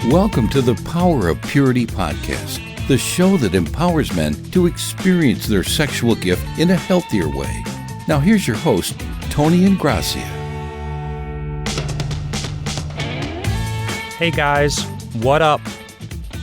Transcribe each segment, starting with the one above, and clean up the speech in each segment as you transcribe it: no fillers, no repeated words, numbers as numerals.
Welcome to the Power of Purity podcast, the show that empowers men to experience their sexual gift in a healthier way. Now here's your host, Tony Ingrassia. Hey guys, what up?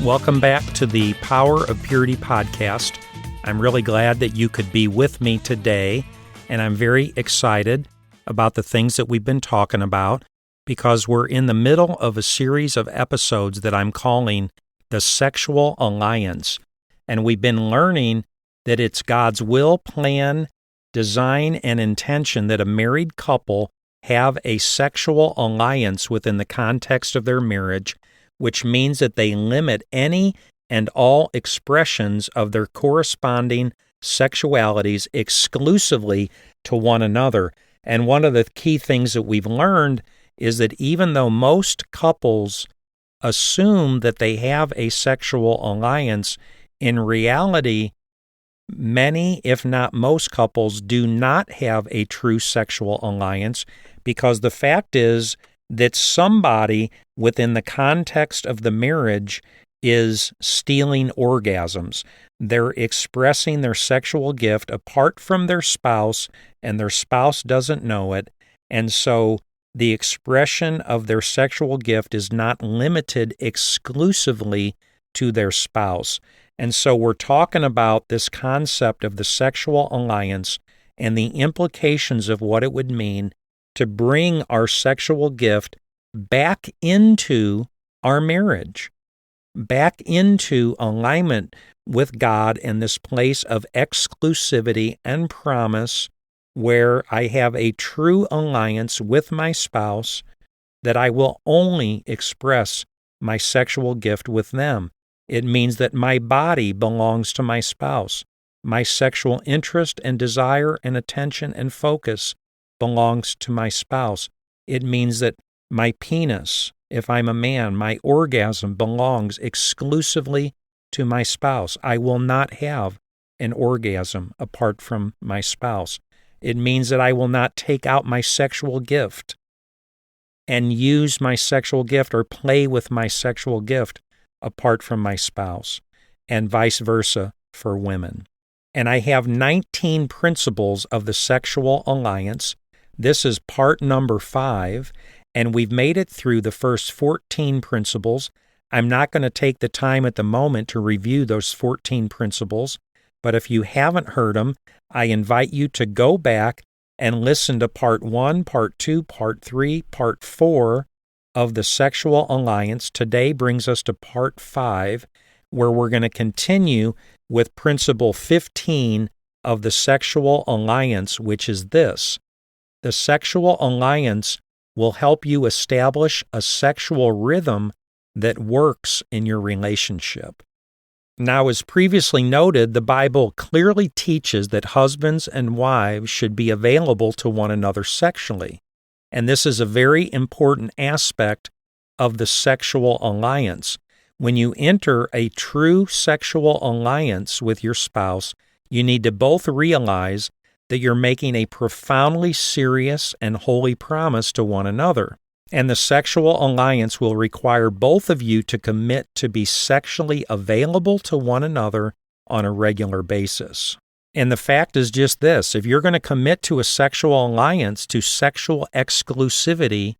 Welcome back to the Power of Purity podcast. I'm really glad that you could be with me today, and I'm very excited about the things that we've been talking about because we're in the middle of a series of episodes that I'm calling The Sexual Alliance. And we've been learning that it's God's will, plan, design, and intention that a married couple have a sexual alliance within the context of their marriage, which means that they limit any and all expressions of their corresponding sexualities exclusively to one another. And one of the key things that we've learned is that even though most couples assume that they have a sexual alliance, in reality, many, if not most couples, do not have a true sexual alliance because the fact is that somebody within the context of the marriage is stealing orgasms. They're expressing their sexual gift apart from their spouse, and their spouse doesn't know it, and so the expression of their sexual gift is not limited exclusively to their spouse. And so we're talking about this concept of the sexual alliance and the implications of what it would mean to bring our sexual gift back into our marriage, back into alignment with God in this place of exclusivity and promise where I have a true alliance with my spouse, that I will only express my sexual gift with them. It means that my body belongs to my spouse. My sexual interest and desire and attention and focus belongs to my spouse. It means that my penis, if I'm a man, my orgasm belongs exclusively to my spouse. I will not have an orgasm apart from my spouse. It means that I will not take out my sexual gift and use my sexual gift or play with my sexual gift apart from my spouse, and vice versa for women. And I have 19 principles of the sexual alliance. This is part number 5, and we've made it through the first 14 principles. I'm not going to take the time at the moment to review those 14 principles, but if you haven't heard them, I invite you to go back and listen to part 1, part 2, part 3, part 4 of the sexual alliance. Today brings us to part 5, where we're going to continue with principle 15 of the sexual alliance, which is this. The sexual alliance will help you establish a sexual rhythm that works in your relationship. Now, as previously noted, the Bible clearly teaches that husbands and wives should be available to one another sexually, and this is a very important aspect of the sexual alliance. When you enter a true sexual alliance with your spouse, you need to both realize that you're making a profoundly serious and holy promise to one another. And the sexual alliance will require both of you to commit to be sexually available to one another on a regular basis. And the fact is just this: if you're going to commit to a sexual alliance, to sexual exclusivity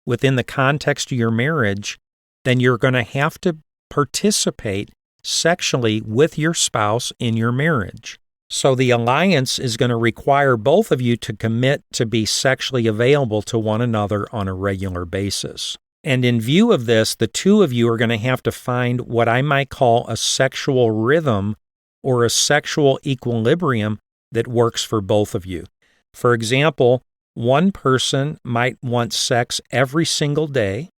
within the context of your marriage, then you're going to have to participate sexually with your spouse in your marriage. So the alliance is going to require both of you to commit to be sexually available to one another on a regular basis. And in view of this, the two of you are going to have to find what I might call a sexual rhythm or a sexual equilibrium that works for both of you. For example, one person might want sex every single day,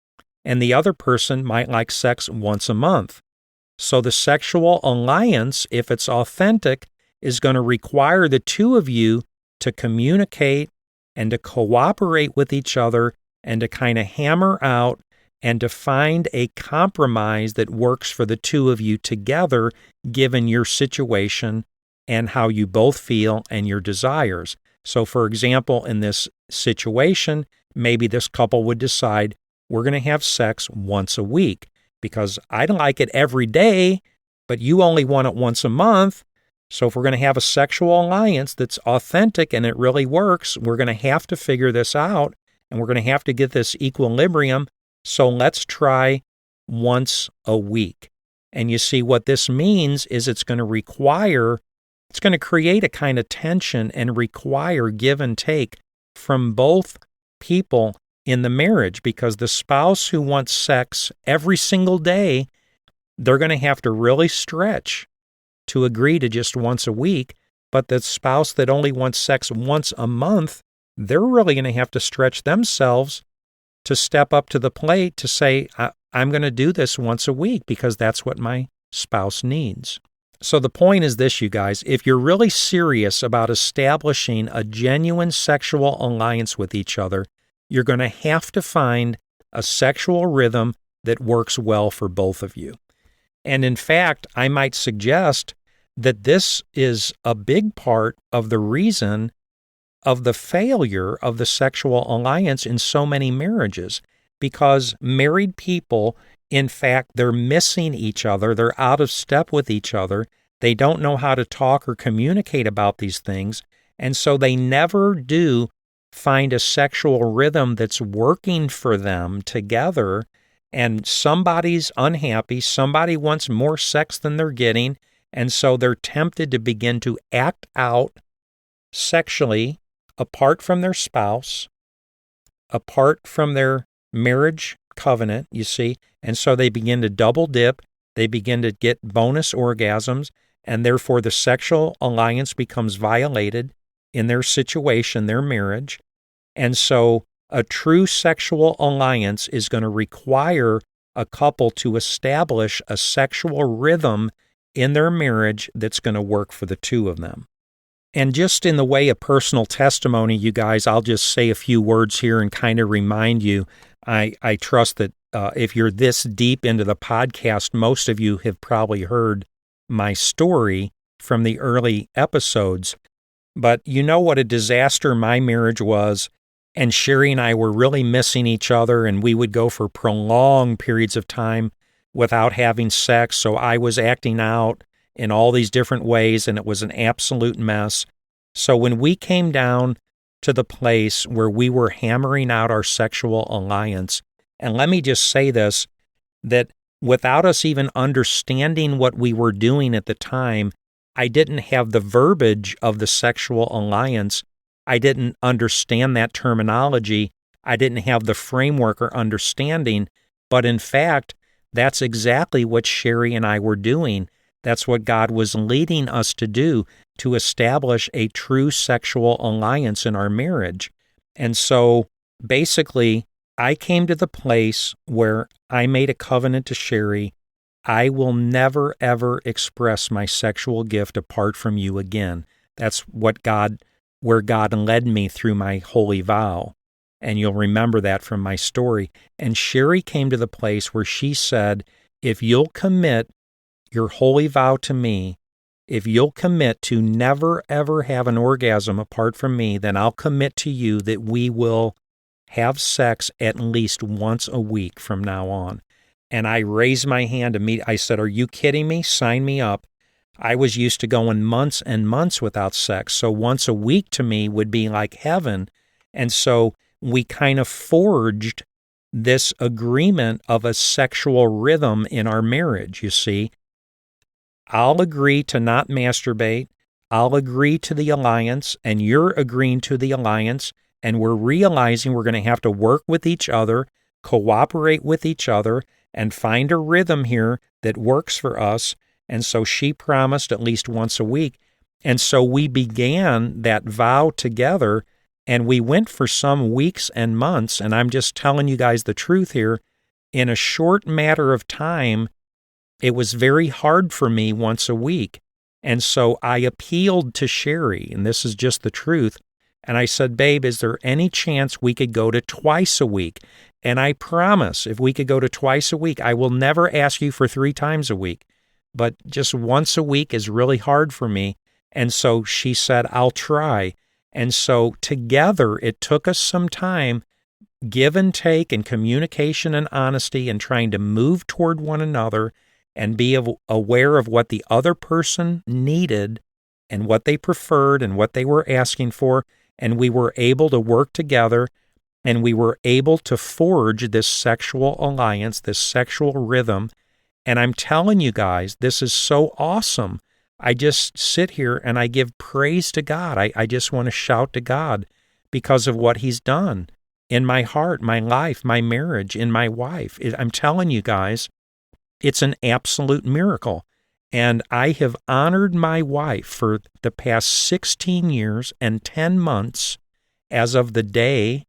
and the other person might like sex once a month. So the sexual alliance, if it's authentic, is going to require the two of you to communicate and to cooperate with each other and to kind of hammer out and to find a compromise that works for the two of you together, given your situation and how you both feel and your desires. So, for example, in this situation, maybe this couple would decide, we're going to have sex once a week. because I'd like it every day, but you only want it once a month. So if we're going to have a sexual alliance that's authentic and it really works, we're going to have to figure this out, and we're going to have to get this equilibrium. So let's try once a week. And you see, what this means is it's going to create a kind of tension and require give and take from both people in the marriage, because the spouse who wants sex every single day, they're going to have to really stretch to agree to just once a week. But the spouse that only wants sex once a month, they're really going to have to stretch themselves to step up to the plate to say, I'm going to do this once a week because that's what my spouse needs. So the point is this, you guys: if you're really serious about establishing a genuine sexual alliance with each other, you're going to have to find a sexual rhythm that works well for both of you. And in fact, I might suggest that this is a big part of the reason of the failure of the sexual alliance in so many marriages, because married people, in fact, they're missing each other. They're out of step with each other. They don't know how to talk or communicate about these things. And so they never do find a sexual rhythm that's working for them together. And somebody's unhappy. Somebody wants more sex than they're getting. And so they're tempted to begin to act out sexually apart from their spouse, apart from their marriage covenant, you see. And so they begin to double dip. They begin to get bonus orgasms, and therefore the sexual alliance becomes violated in their situation, their marriage. And so a true sexual alliance is going to require a couple to establish a sexual rhythm in their marriage that's going to work for the two of them. And just in the way of personal testimony, you guys, I'll just say a few words here and kind of remind you. I trust that if you're this deep into the podcast, most of you have probably heard my story from the early episodes. But you know what a disaster my marriage was, and Sherry and I were really missing each other, and we would go for prolonged periods of time without having sex. So I was acting out in all these different ways, and it was an absolute mess. So when we came down to the place where we were hammering out our sexual alliance, and let me just say this, that without us even understanding what we were doing at the time, I didn't have the verbiage of the sexual alliance. I didn't understand that terminology. I didn't have the framework or understanding. But in fact, that's exactly what Sherry and I were doing. That's what God was leading us to do, to establish a true sexual alliance in our marriage. And so basically, I came to the place where I made a covenant to Sherry. I will never, ever express my sexual gift apart from you again. That's where God led me through my holy vow. And you'll remember that from my story. And Sherry came to the place where she said, if you'll commit your holy vow to me, if you'll commit to never, ever have an orgasm apart from me, then I'll commit to you that we will have sex at least once a week from now on. And I raised my hand immediately. I said, are you kidding me? Sign me up. I was used to going months and months without sex, so once a week to me would be like heaven. And so we kind of forged this agreement of a sexual rhythm in our marriage, you see. I'll agree to not masturbate. I'll agree to the alliance, and you're agreeing to the alliance, and we're realizing we're going to have to work with each other, cooperate with each other, and find a rhythm here that works for us. And so she promised at least once a week. And so we began that vow together, and we went for some weeks and months, and I'm just telling you guys the truth here. In a short matter of time, it was very hard for me once a week. And so I appealed to Sherry, and this is just the truth. And I said, babe, is there any chance we could go to twice a week? And I promise, if we could go to twice a week, I will never ask you for 3 times a week. But just once a week is really hard for me. And so she said, I'll try. And so together, it took us some time, give and take and communication and honesty and trying to move toward one another and be aware of what the other person needed and what they preferred and what they were asking for. And we were able to work together, and we were able to forge this sexual alliance, this sexual rhythm. And I'm telling you guys, this is so awesome. I just sit here and I give praise to God. I just want to shout to God because of what He's done in my heart, my life, my marriage, in my wife. I'm telling you guys, it's an absolute miracle. And I have honored my wife for the past 16 years and 10 months as of the day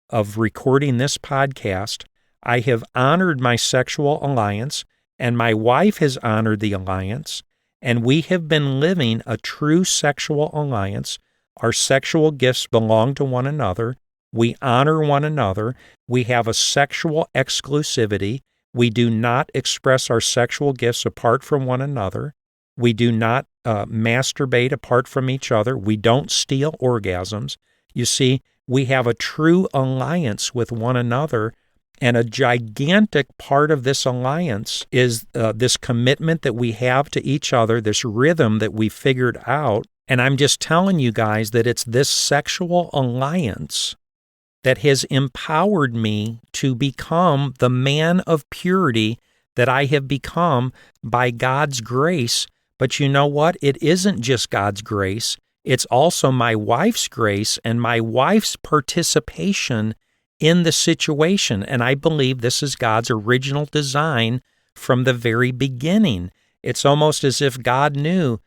of recording this podcast. I have honored my sexual alliance, and my wife has honored the alliance, and we have been living a true sexual alliance. Our sexual gifts belong to one another. We honor one another. We have a sexual exclusivity. We do not express our sexual gifts apart from one another. We do not masturbate apart from each other. We don't steal orgasms. You see, we have a true alliance with one another, and a gigantic part of this alliance is this commitment that we have to each other, this rhythm that we figured out. And I'm just telling you guys that it's this sexual alliance that has empowered me to become the man of purity that I have become by God's grace. But you know what? It isn't just God's grace. It's also my wife's grace and my wife's participation in the situation. And I believe this is God's original design from the very beginning. It's almost as if God knew,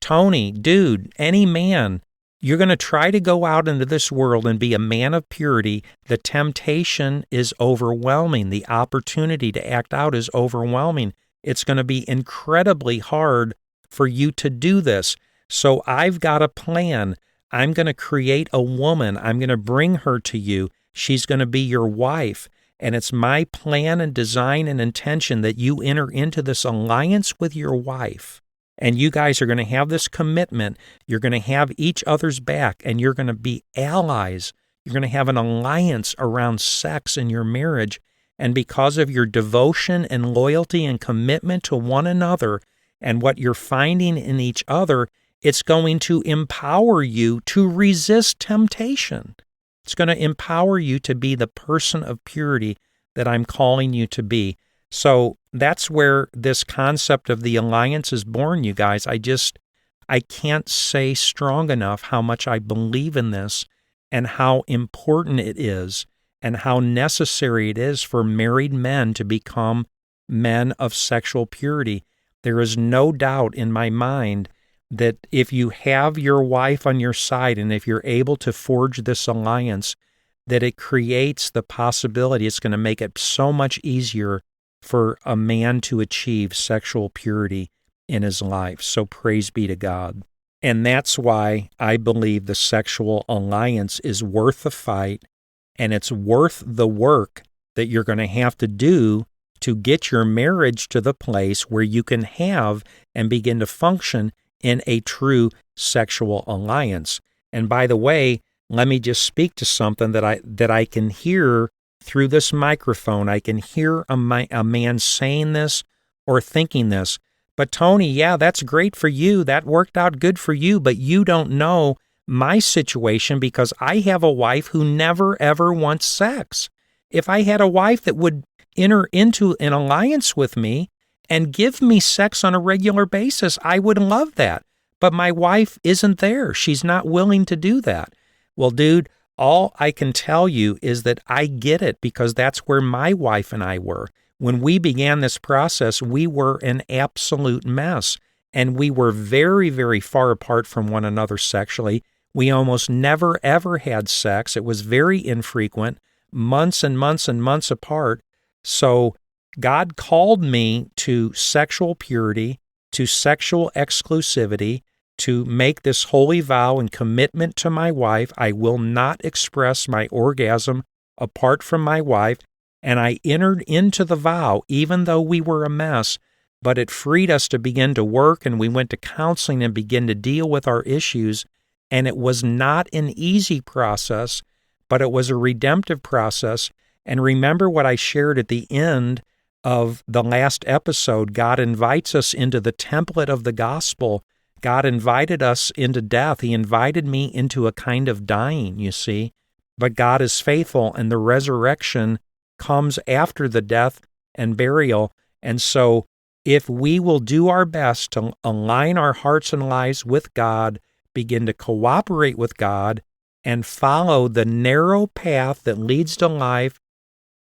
Tony, dude, any man, you're going to try to go out into this world and be a man of purity. The temptation is overwhelming. The opportunity to act out is overwhelming. It's going to be incredibly hard for you to do this. So I've got a plan. I'm going to create a woman. I'm going to bring her to you. She's going to be your wife. And it's my plan and design and intention that you enter into this alliance with your wife. And you guys are going to have this commitment. You're going to have each other's back, and you're going to be allies. You're going to have an alliance around sex in your marriage. And because of your devotion and loyalty and commitment to one another and what you're finding in each other, it's going to empower you to resist temptation. It's going to empower you to be the person of purity that I'm calling you to be. So that's where this concept of the alliance is born, you guys. I can't say strong enough how much I believe in this and how important it is and how necessary it is for married men to become men of sexual purity. There is no doubt in my mind that if you have your wife on your side and if you're able to forge this alliance, that it creates the possibility, it's going to make it so much easier for a man to achieve sexual purity in his life. So praise be to God. And that's why I believe the sexual alliance is worth the fight, and it's worth the work that you're going to have to do to get your marriage to the place where you can have and begin to function in a true sexual alliance. And by the way, let me just speak to something that I can hear through this microphone. I can hear a man saying this or thinking this. But Tony, yeah, that's great for you. That worked out good for you, but you don't know my situation because I have a wife who never, ever wants sex. If I had a wife that would enter into an alliance with me and give me sex on a regular basis, I would love that. But my wife isn't there. She's not willing to do that. Well, dude, all I can tell you is that I get it because that's where my wife and I were. When we began this process, we were an absolute mess, and we were very, very far apart from one another sexually. We almost never, ever had sex. It was very infrequent, months and months and months apart. So God called me to sexual purity, to sexual exclusivity, to make this holy vow and commitment to my wife. I will not express my orgasm apart from my wife. And I entered into the vow, even though we were a mess, but it freed us to begin to work, and we went to counseling and begin to deal with our issues. And it was not an easy process, but it was a redemptive process. And remember what I shared at the end of the last episode. God invites us into the template of the gospel. God invited us into death. He invited me into a kind of dying, you see. But God is faithful, and the resurrection comes after the death and burial. And so if we will do our best to align our hearts and lives with God, begin to cooperate with God, and follow the narrow path that leads to life,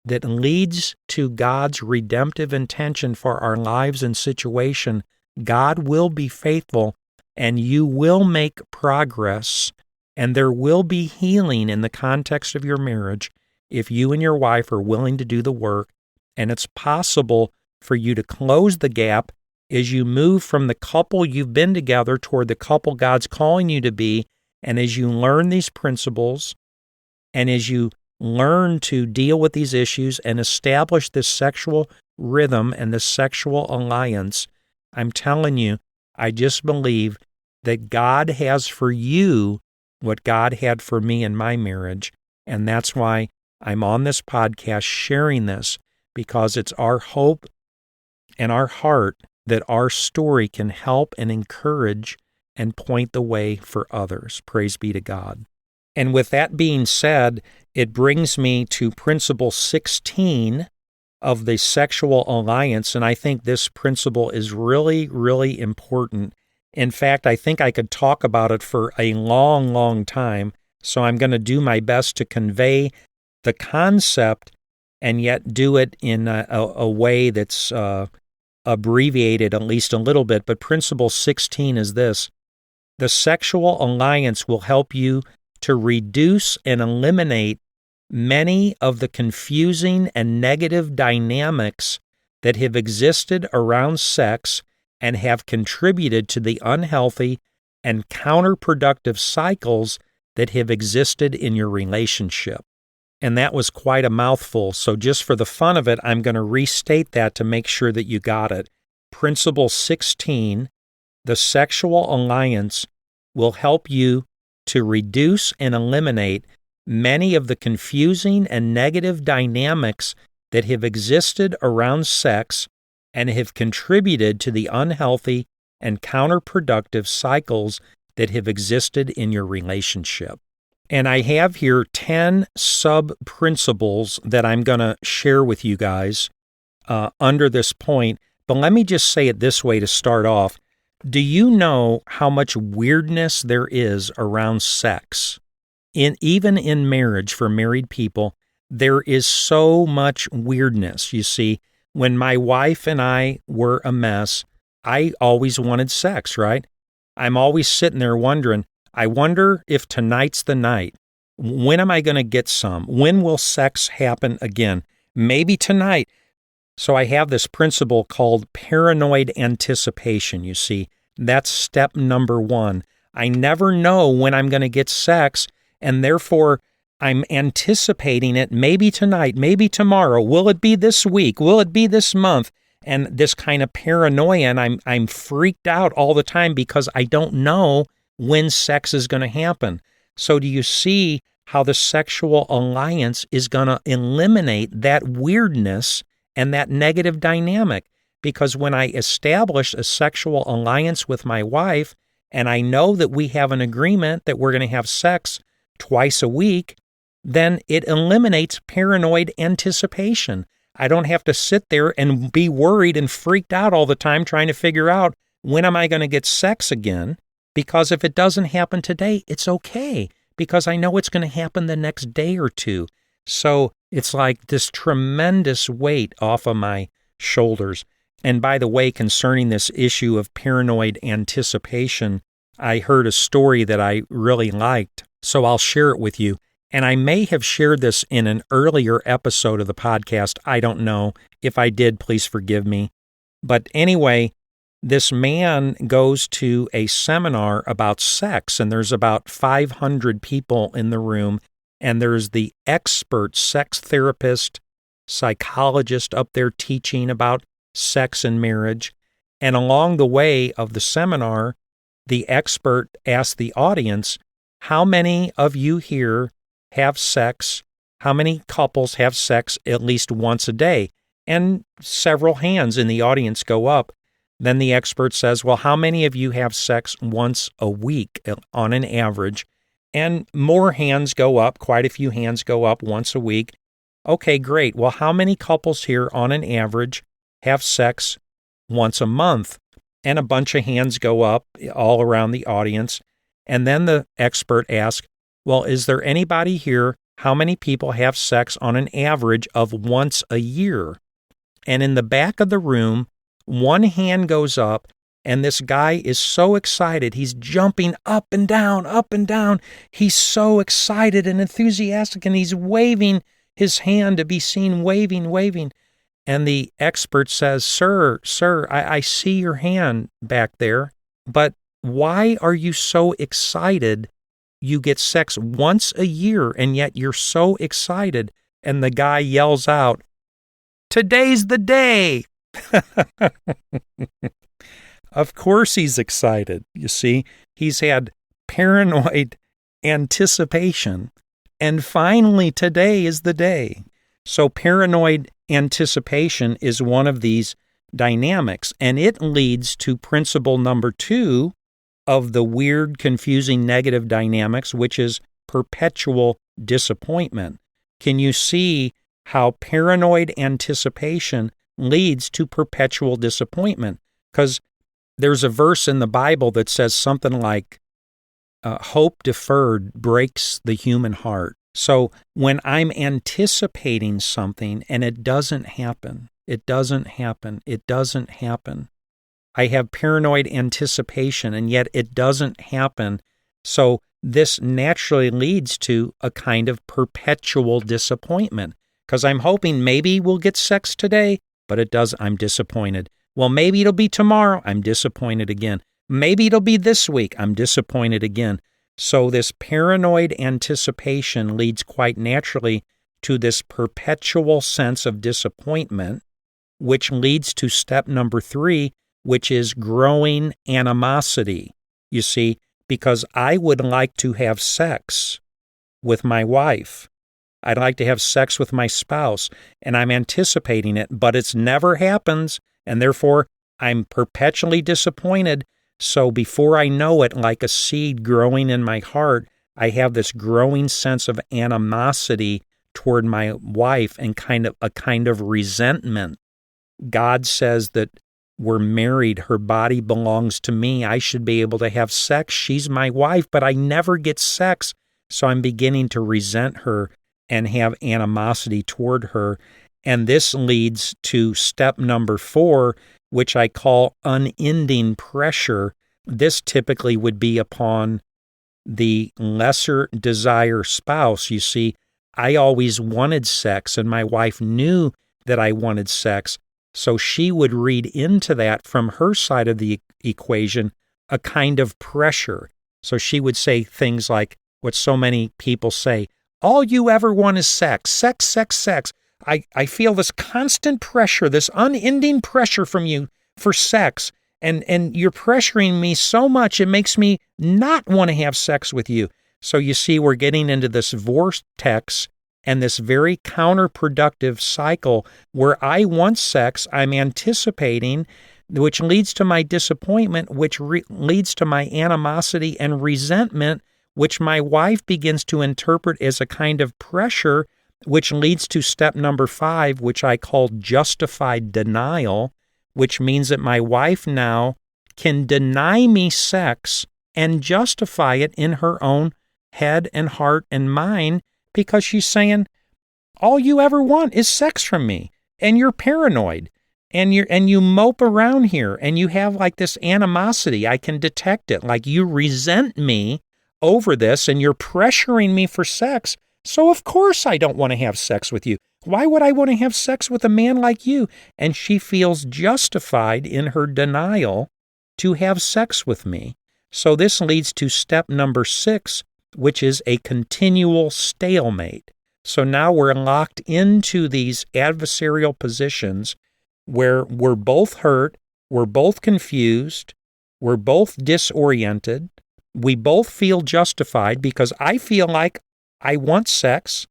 that leads to God's redemptive intention for our lives and situation, God will be faithful, and you will make progress, and there will be healing in the context of your marriage if you and your wife are willing to do the work, and it's possible for you to close the gap as you move from the couple you've been together toward the couple God's calling you to be, and as you learn these principles, and as you learn to deal with these issues and establish this sexual rhythm and this sexual alliance, I'm telling you, I just believe that God has for you what God had for me in my marriage, and that's why I'm on this podcast sharing this, because it's our hope and our heart that our story can help and encourage and point the way for others. Praise be to God. And with that being said, it brings me to principle 16 of the sexual alliance, and I think this principle is really, really important. In fact, I think I could talk about it for a long, long time, so I'm going to do my best to convey the concept and yet do it in a way that's abbreviated at least a little bit. But principle 16 is this: the sexual alliance will help you to reduce and eliminate many of the confusing and negative dynamics that have existed around sex and have contributed to the unhealthy and counterproductive cycles that have existed in your relationship. And that was quite a mouthful, so just for the fun of it, I'm going to restate that to make sure that you got it. Principle 16, the sexual alliance will help you to reduce and eliminate many of the confusing and negative dynamics that have existed around sex and have contributed to the unhealthy and counterproductive cycles that have existed in your relationship. And I have here 10 sub-principles that I'm going to share with you guys under this point. But let me just say it this way to start off. Do you know how much weirdness there is around sex? Even in marriage for married people, there is so much weirdness. You see, when my wife and I were a mess, I always wanted sex, right? I'm always sitting there wondering, I wonder if tonight's the night. When am I going to get some? When will sex happen again? Maybe tonight. So I have this principle called paranoid anticipation, you see. That's step number 1. I never know when I'm going to get sex, and therefore I'm anticipating it maybe tonight, maybe tomorrow. Will it be this week? Will it be this month? And this kind of paranoia, and I'm freaked out all the time because I don't know when sex is going to happen. So do you see how the sexual alliance is going to eliminate that weirdness and that negative dynamic? Because when I establish a sexual alliance with my wife, and I know that we have an agreement that we're going to have sex twice a week, then it eliminates paranoid anticipation. I don't have to sit there and be worried and freaked out all the time trying to figure out, when am I going to get sex again? Because if it doesn't happen today, it's okay, because I know it's going to happen the next day or two. So it's like this tremendous weight off of my shoulders. And by the way, concerning this issue of paranoid anticipation, I heard a story that I really liked, so I'll share it with you. And I may have shared this in an earlier episode of the podcast. I don't know. If I did, please forgive me. But anyway, this man goes to a seminar about sex, and there's about 500 people in the room, and there's the expert sex therapist, psychologist up there teaching about sex and marriage. And along the way of the seminar, the expert asked the audience, how many of you here have sex? How many couples have sex at least once a day? And several hands in the audience go up. Then the expert says, well, how many of you have sex once a week on an average? And more hands go up, quite a few hands go up once a week. Okay, great. Well, how many couples here on an average have sex once a month? And a bunch of hands go up all around the audience. And then the expert asks, well, is there anybody here? How many people have sex on an average of once a year? And in the back of the room, one hand goes up, and this guy is so excited. He's jumping up and down, up and down. He's so excited and enthusiastic, and he's waving his hand to be seen waving. And the expert says, Sir, I see your hand back there, but why are you so excited? You get sex once a year, and yet you're so excited. And the guy yells out, today's the day. Of course he's excited. You see, he's had paranoid anticipation, and finally today is the day. So paranoid anticipation is one of these dynamics, and it leads to principle number 2 of the weird, confusing negative dynamics, which is perpetual disappointment. Can you see how paranoid anticipation leads to perpetual disappointment? Because there's a verse in the Bible that says something like, hope deferred breaks the human heart. So when I'm anticipating something and it doesn't happen, I have paranoid anticipation, and yet it doesn't happen. So this naturally leads to a kind of perpetual disappointment, because I'm hoping maybe we'll get sex today, but it does. I'm disappointed. Well, maybe it'll be tomorrow. I'm disappointed again. Maybe it'll be this week. I'm disappointed again. So this paranoid anticipation leads quite naturally to this perpetual sense of disappointment, which leads to step number 3, which is growing animosity. You see, because I would like to have sex with my wife. I'd like to have sex with my spouse, and I'm anticipating it, but it never happens, and therefore I'm perpetually disappointed. So before I know it, like a seed growing in my heart, I have this growing sense of animosity toward my wife and a kind of resentment. God says that we're married. Her body belongs to me. I should be able to have sex. She's my wife, but I never get sex. So I'm beginning to resent her and have animosity toward her. And this leads to step number 4, which I call unending pressure. This typically would be upon the lesser desire spouse. You see, I always wanted sex, and my wife knew that I wanted sex. So she would read into that from her side of the equation a kind of pressure. So she would say things like what so many people say, all you ever want is sex, sex, sex, sex. I feel this constant pressure, this unending pressure from you for sex, and you're pressuring me so much it makes me not want to have sex with you. So you see, we're getting into this vortex and this very counterproductive cycle where I want sex, I'm anticipating, which leads to my disappointment, which leads to my animosity and resentment, which my wife begins to interpret as a kind of pressure, which leads to step number 5, which I call justified denial, which means that my wife now can deny me sex and justify it in her own head and heart and mind, because she's saying, all you ever want is sex from me, and you're paranoid, and you mope around here, and you have like this animosity. I can detect it, like you resent me over this, and you're pressuring me for sex. So of course I don't want to have sex with you. Why would I want to have sex with a man like you? And she feels justified in her denial to have sex with me. So this leads to step number 6, which is a continual stalemate. So now we're locked into these adversarial positions where we're both hurt, we're both confused, we're both disoriented, we both feel justified because I feel like I want sex,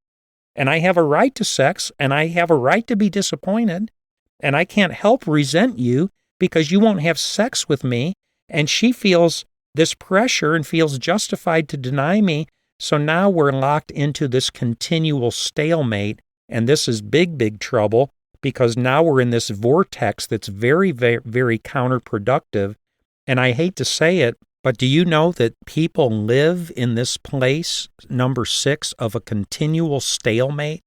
and I have a right to sex, and I have a right to be disappointed, and I can't help resent you because you won't have sex with me. And she feels this pressure and feels justified to deny me. So now we're locked into this continual stalemate, and this is big, big trouble because now we're in this vortex that's very, very, very counterproductive. And I hate to say it, but do you know that people live in this place, number 6, of a continual stalemate?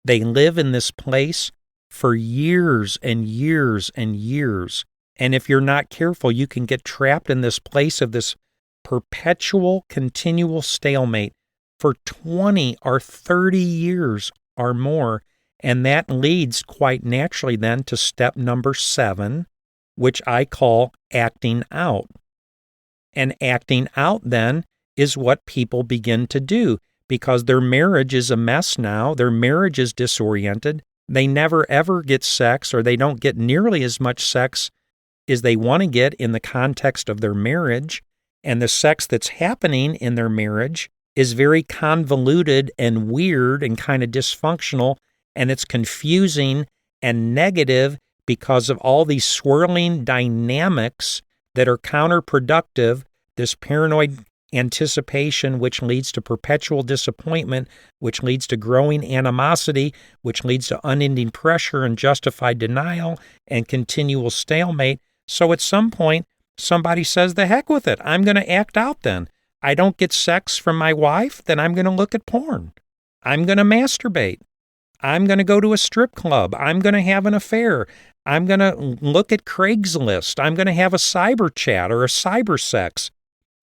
They live in this place for years and years and years. And if you're not careful, you can get trapped in this place of this perpetual, continual stalemate for 20 or 30 years or more. And that leads quite naturally then to step number 7, which I call acting out. And acting out then is what people begin to do because their marriage is a mess now. Their marriage is disoriented. They never ever get sex, or they don't get nearly as much sex as they want to get in the context of their marriage. And the sex that's happening in their marriage is very convoluted and weird and kind of dysfunctional, and it's confusing and negative because of all these swirling dynamics that are counterproductive, this paranoid anticipation, which leads to perpetual disappointment, which leads to growing animosity, which leads to unending pressure and justified denial and continual stalemate. So at some point, somebody says, the heck with it. I'm going to act out then. I don't get sex from my wife, then I'm going to look at porn. I'm going to masturbate. I'm going to go to a strip club. I'm going to have an affair. I'm going to look at Craigslist. I'm going to have a cyber chat or a cyber sex.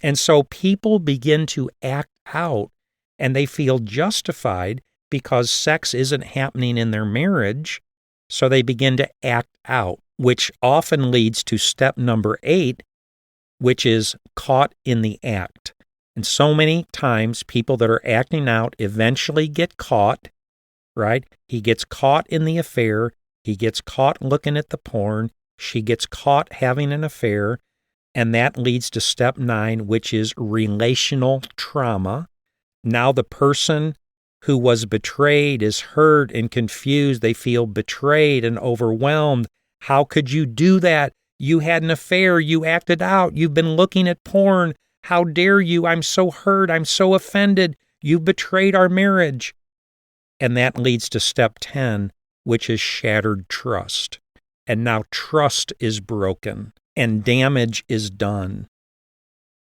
And so people begin to act out, and they feel justified because sex isn't happening in their marriage. So they begin to act out, which often leads to step number 8, which is caught in the act. And so many times people that are acting out eventually get caught, right? He gets caught in the affair. He gets caught looking at the porn. She gets caught having an affair. And that leads to step 9, which is relational trauma. Now the person who was betrayed is hurt and confused. They feel betrayed and overwhelmed. How could you do that? You had an affair. You acted out. You've been looking at porn. How dare you? I'm so hurt. I'm so offended. You've betrayed our marriage. And that leads to step 10, which is shattered trust. And now trust is broken. And damage is done.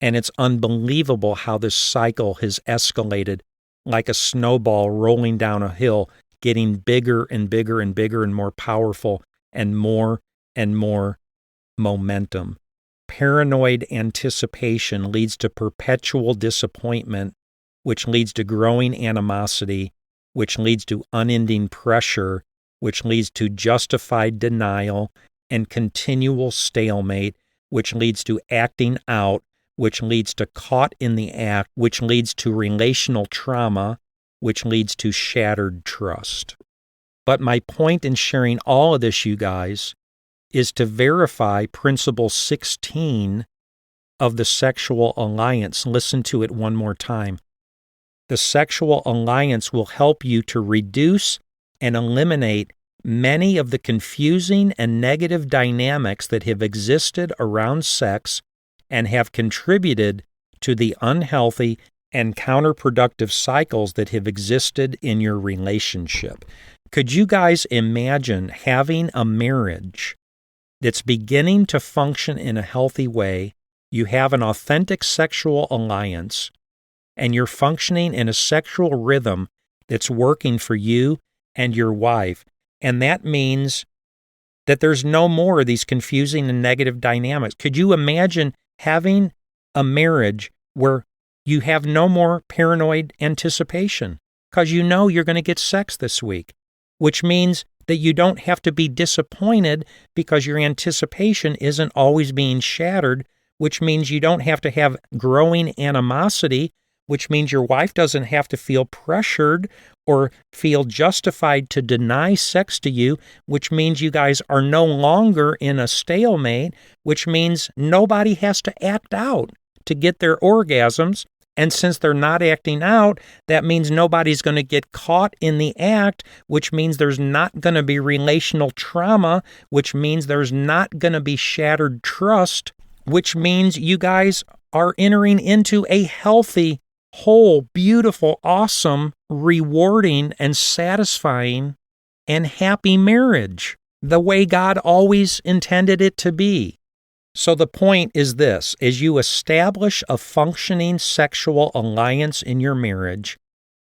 And it's unbelievable how this cycle has escalated like a snowball rolling down a hill, getting bigger and bigger and bigger and more powerful and more momentum. Paranoid anticipation leads to perpetual disappointment, which leads to growing animosity, which leads to unending pressure, which leads to justified denial, and continual stalemate, which leads to acting out, which leads to caught in the act, which leads to relational trauma, which leads to shattered trust. But my point in sharing all of this, you guys, is to verify principle 16 of the sexual alliance. Listen to it one more time. The sexual alliance will help you to reduce and eliminate many of the confusing and negative dynamics that have existed around sex and have contributed to the unhealthy and counterproductive cycles that have existed in your relationship. Could you guys imagine having a marriage that's beginning to function in a healthy way? You have an authentic sexual alliance, and you're functioning in a sexual rhythm that's working for you and your wife. And that means that there's no more of these confusing and negative dynamics. Could you imagine having a marriage where you have no more paranoid anticipation because you know you're going to get sex this week, which means that you don't have to be disappointed because your anticipation isn't always being shattered, which means you don't have to have growing animosity, which means your wife doesn't have to feel pressured or feel justified to deny sex to you, which means you guys are no longer in a stalemate, which means nobody has to act out to get their orgasms, And since they're not acting out, that means nobody's going to get caught in the act, which means there's not going to be relational trauma, which means there's not going to be shattered trust, which means you guys are entering into a healthy, whole, beautiful, awesome, rewarding, and satisfying and happy marriage, the way God always intended it to be. So the point is this: as you establish a functioning sexual alliance in your marriage,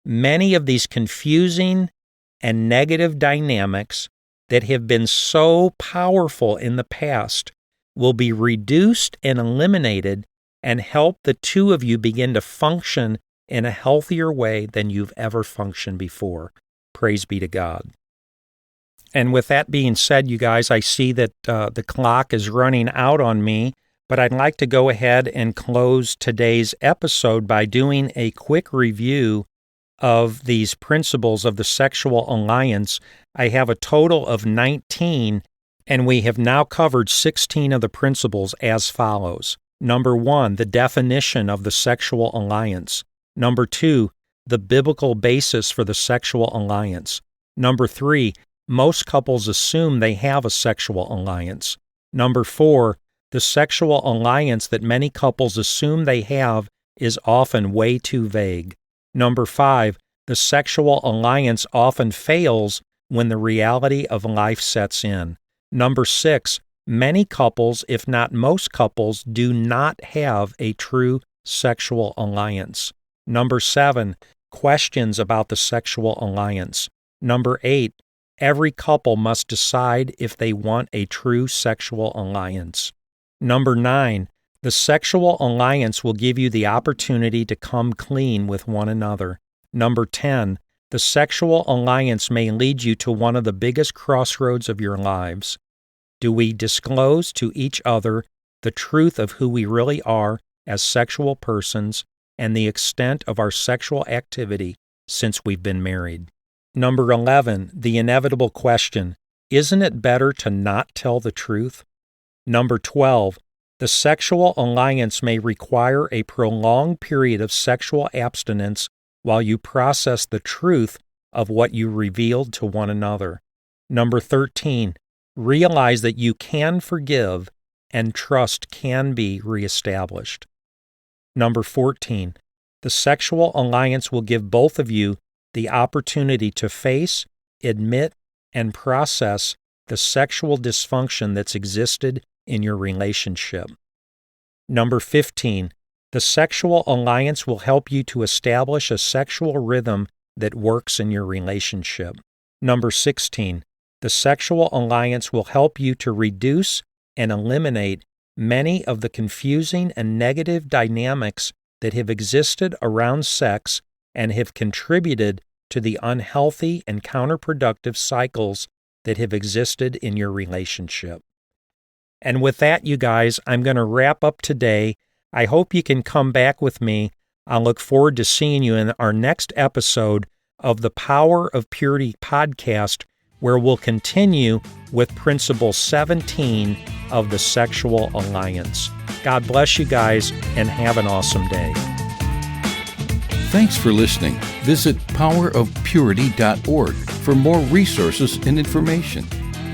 many of these confusing and negative dynamics that have been so powerful in the past will be reduced and eliminated and help the two of you begin to function in a healthier way than you've ever functioned before. Praise be to God. And with that being said, you guys, I see that the clock is running out on me, but I'd like to go ahead and close today's episode by doing a quick review of these principles of the sexual alliance. I have a total of 19, and we have now covered 16 of the principles as follows. Number 1, the definition of the sexual alliance. Number 2, the biblical basis for the sexual alliance. Number 3, most couples assume they have a sexual alliance. Number 4, the sexual alliance that many couples assume they have is often way too vague. Number 5, the sexual alliance often fails when the reality of life sets in. Number 6, many couples, if not most couples, do not have a true sexual alliance. Number 7, questions about the sexual alliance. Number 8, every couple must decide if they want a true sexual alliance. Number 9, the sexual alliance will give you the opportunity to come clean with one another. Number 10, the sexual alliance may lead you to one of the biggest crossroads of your lives. Do we disclose to each other the truth of who we really are as sexual persons and the extent of our sexual activity since we've been married? Number 11, the inevitable question, isn't it better to not tell the truth? Number 12, the sexual alliance may require a prolonged period of sexual abstinence while you process the truth of what you revealed to one another. Number 13, realize that you can forgive and trust can be reestablished. Number 14, the sexual alliance will give both of you the opportunity to face, admit, and process the sexual dysfunction that's existed in your relationship. Number 15, the sexual alliance will help you to establish a sexual rhythm that works in your relationship. Number 16, the sexual alliance will help you to reduce and eliminate many of the confusing and negative dynamics that have existed around sex and have contributed to the unhealthy and counterproductive cycles that have existed in your relationship. And with that, you guys, I'm going to wrap up today. I hope you can come back with me. I look forward to seeing you in our next episode of the Power of Purity podcast, where we'll continue with Principle 17 of the Sexual Alliance. God bless you guys, and have an awesome day. Thanks for listening. Visit powerofpurity.org for more resources and information.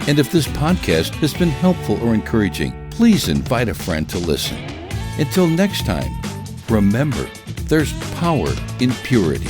And if this podcast has been helpful or encouraging, please invite a friend to listen. Until next time, remember, there's power in purity.